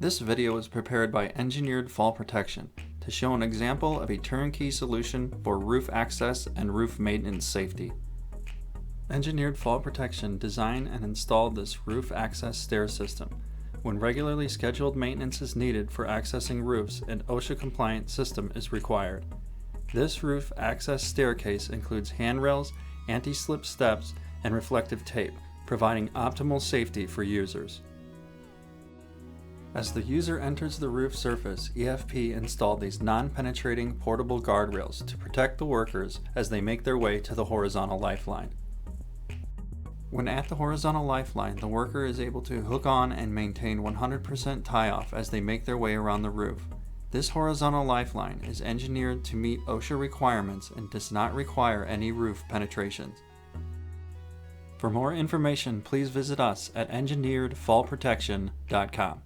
This video is prepared by Engineered Fall Protection to show an example of a turnkey solution for roof access and roof maintenance safety. Engineered Fall Protection designed and installed this roof access stair system. When regularly scheduled maintenance is needed for accessing roofs, an OSHA-compliant system is required. This roof access staircase includes handrails, anti-slip steps, and reflective tape, providing optimal safety for users. As the user enters the roof surface, EFP installed these non-penetrating portable guardrails to protect the workers as they make their way to the horizontal lifeline. When at the horizontal lifeline, the worker is able to hook on and maintain 100% tie-off as they make their way around the roof. This horizontal lifeline is engineered to meet OSHA requirements and does not require any roof penetrations. For more information, please visit us at engineeredfallprotection.com.